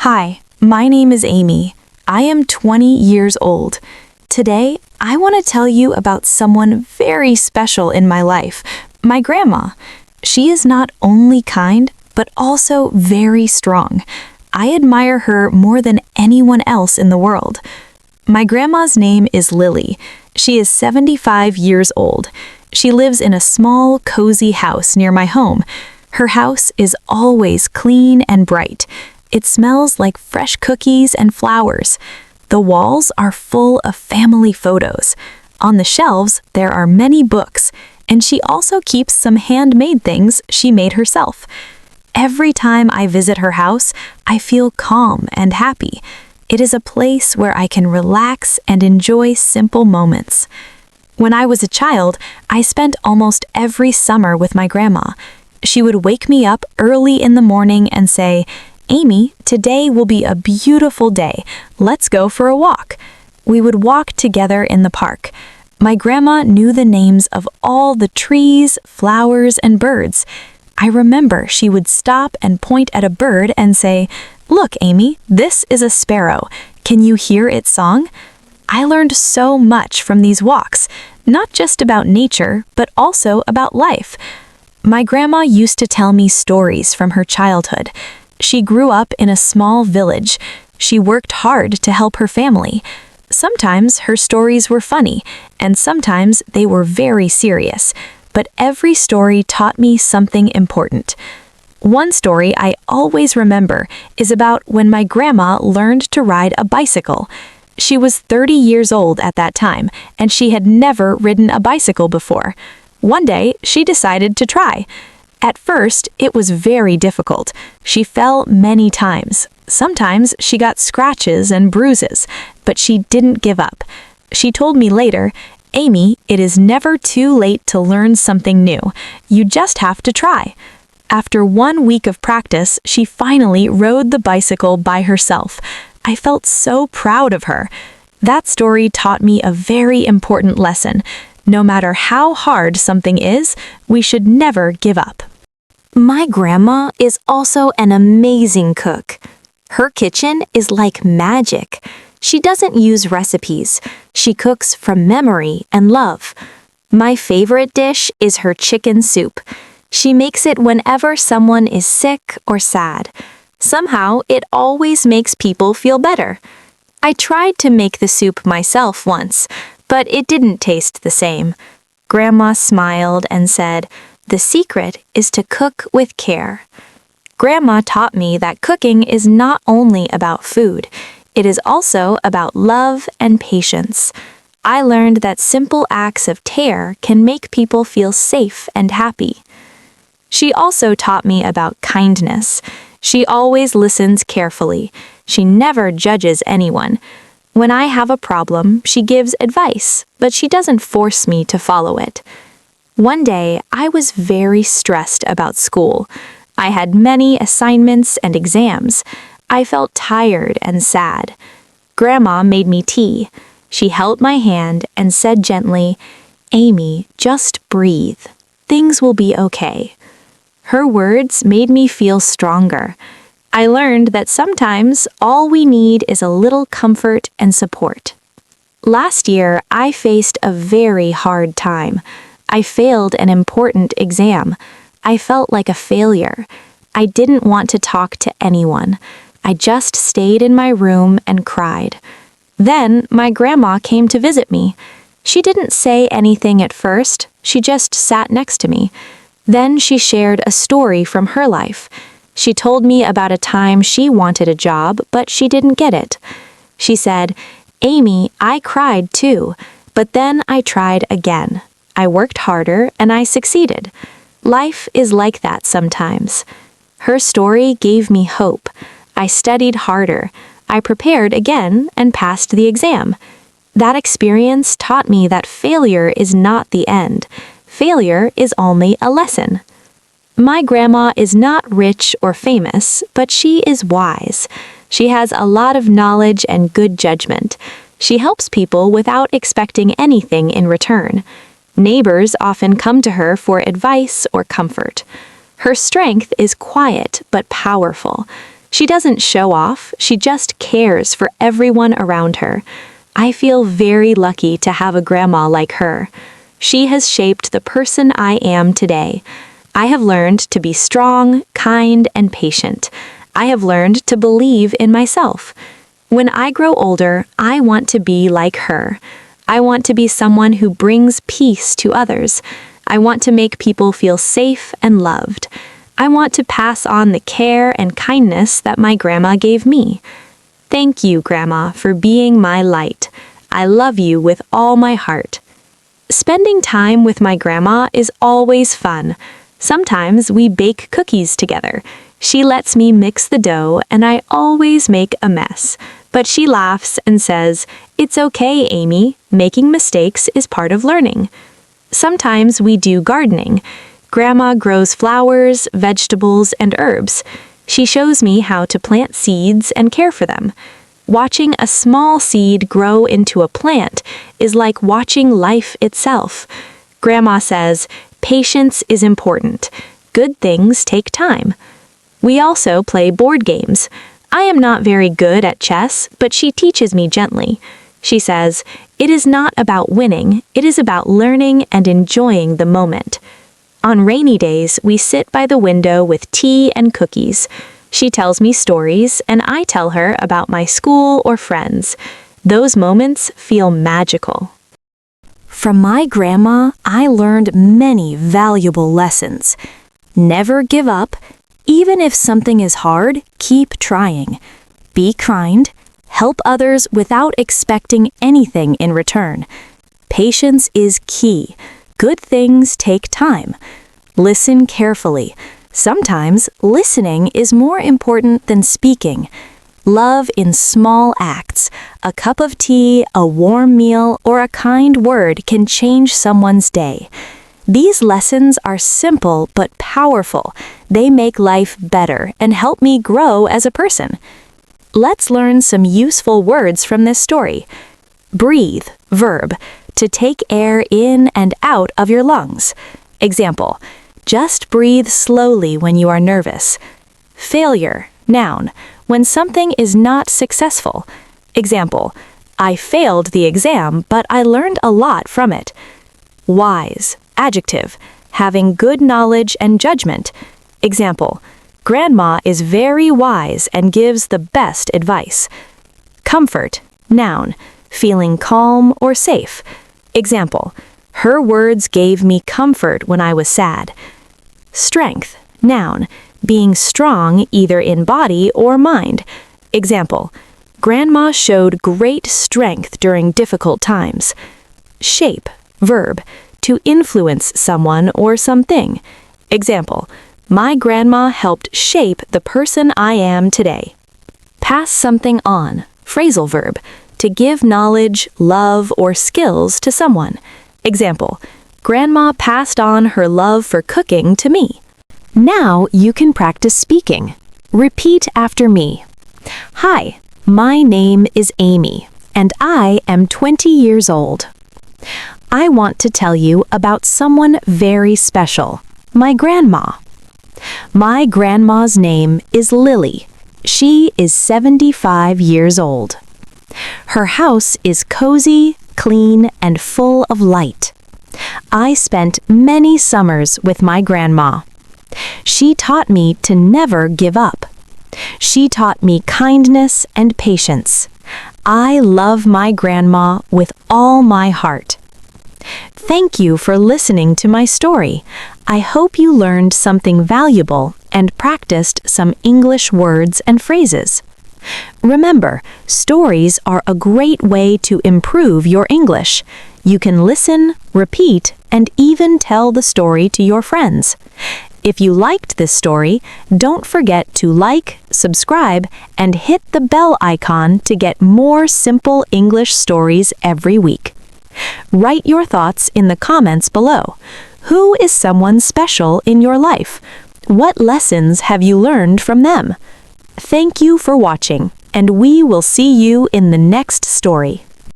Hi, my name is Amy. I am 20 years old. Today, I want to tell you about someone very special in my life, my grandma. She is not only kind, but also very strong. I admire her more than anyone else in the world. My grandma's name is Lily. She is 75 years old. She lives in a small, cozy house near my home. Her house is always clean and bright. It smells like fresh cookies and flowers. The walls are full of family photos. On the shelves, there are many books, and she also keeps some handmade things she made herself. Every time I visit her house, I feel calm and happy. It is a place where I can relax and enjoy simple moments. When I was a child, I spent almost every summer with my grandma. She would wake me up early in the morning and say, "Amy, today will be a beautiful day. Let's go for a walk." We would walk together in the park. My grandma knew the names of all the trees, flowers, and birds. I remember she would stop and point at a bird and say, "Look, Amy, this is a sparrow. Can you hear its song?" I learned so much from these walks, not just about nature, but also about life. My grandma used to tell me stories from her childhood. She grew up in a small village. She worked hard to help her family. Sometimes her stories were funny, and sometimes they were very serious, but every story taught me something important. One story I always remember is about when my grandma learned to ride a bicycle. She was 30 years old at that time, and she had never ridden a bicycle before. One day, she decided to try. At first, it was very difficult. She fell many times. Sometimes she got scratches and bruises, but she didn't give up. She told me later, "Amy, it is never too late to learn something new. You just have to try." After 1 week of practice, she finally rode the bicycle by herself. I felt so proud of her. That story taught me a very important lesson. No matter how hard something is, we should never give up. My grandma is also an amazing cook. Her kitchen is like magic. She doesn't use recipes. She cooks from memory and love. My favorite dish is her chicken soup. She makes it whenever someone is sick or sad. Somehow, it always makes people feel better. I tried to make the soup myself once, but it didn't taste the same. Grandma smiled and said, "The secret is to cook with care." Grandma taught me that cooking is not only about food, it is also about love and patience. I learned that simple acts of care can make people feel safe and happy. She also taught me about kindness. She always listens carefully. She never judges anyone. When I have a problem, she gives advice, but she doesn't force me to follow it. One day, I was very stressed about school. I had many assignments and exams. I felt tired and sad. Grandma made me tea. She held my hand and said gently, "Amy, just breathe. Things will be okay." Her words made me feel stronger. I learned that sometimes all we need is a little comfort and support. Last year, I faced a very hard time. I failed an important exam. I felt like a failure. I didn't want to talk to anyone. I just stayed in my room and cried. Then my grandma came to visit me. She didn't say anything at first. She just sat next to me. Then she shared a story from her life. She told me about a time she wanted a job, but she didn't get it. She said, "Amy, I cried too, but then I tried again. I worked harder and I succeeded. Life is like that sometimes." Her story gave me hope. I studied harder. I prepared again and passed the exam. That experience taught me that failure is not the end. Failure is only a lesson. My grandma is not rich or famous, but she is wise. She has a lot of knowledge and good judgment. She helps people without expecting anything in return. Neighbors often come to her for advice or comfort. Her strength is quiet but powerful. She doesn't show off, she just cares for everyone around her. I feel very lucky to have a grandma like her. She has shaped the person I am today. I have learned to be strong, kind, and patient. I have learned to believe in myself. When I grow older, I want to be like her. I want to be someone who brings peace to others. I want to make people feel safe and loved. I want to pass on the care and kindness that my grandma gave me. Thank you, Grandma, for being my light. I love you with all my heart. Spending time with my grandma is always fun. Sometimes we bake cookies together. She lets me mix the dough and I always make a mess. But she laughs and says, "It's okay, Amy. Making mistakes is part of learning." Sometimes we do gardening. Grandma grows flowers, vegetables, and herbs. She shows me how to plant seeds and care for them. Watching a small seed grow into a plant is like watching life itself. Grandma says, patience is important. Good things take time. We also play board games. I am not very good at chess, but she teaches me gently. She says, "It is not about winning, it is about learning and enjoying the moment." On rainy days, we sit by the window with tea and cookies. She tells me stories, and I tell her about my school or friends. Those moments feel magical. From my grandma, I learned many valuable lessons. Never give up. Even if something is hard, keep trying. Be kind. Help others without expecting anything in return. Patience is key. Good things take time. Listen carefully. Sometimes listening is more important than speaking. Love in small acts. A cup of tea, a warm meal, or a kind word can change someone's day. These lessons are simple but powerful. They make life better and help me grow as a person. Let's learn some useful words from this story. Breathe, verb, to take air in and out of your lungs. Example, just breathe slowly when you are nervous. Failure, noun, when something is not successful. Example, I failed the exam, but I learned a lot from it. Wise, adjective, having good knowledge and judgment. Example, Grandma is very wise and gives the best advice. Comfort, noun, feeling calm or safe. Example, her words gave me comfort when I was sad. Strength, noun, being strong either in body or mind. Example, Grandma showed great strength during difficult times. Shape, verb, to influence someone or something. Example, my grandma helped shape the person I am today. Pass something on, phrasal verb, to give knowledge, love, or skills to someone. Example, Grandma passed on her love for cooking to me. Now you can practice speaking. Repeat after me. Hi, my name is Amy, and I am 20 years old. I want to tell you about someone very special, my grandma. My grandma's name is Lily. She is 75 years old. Her house is cozy, clean, and full of light. I spent many summers with my grandma. She taught me to never give up. She taught me kindness and patience. I love my grandma with all my heart. Thank you for listening to my story. I hope you learned something valuable and practiced some English words and phrases. Remember, stories are a great way to improve your English. You can listen, repeat, and even tell the story to your friends. If you liked this story, don't forget to like, subscribe, and hit the bell icon to get more simple English stories every week. Write your thoughts in the comments below. Who is someone special in your life? What lessons have you learned from them? Thank you for watching, and we will see you in the next story.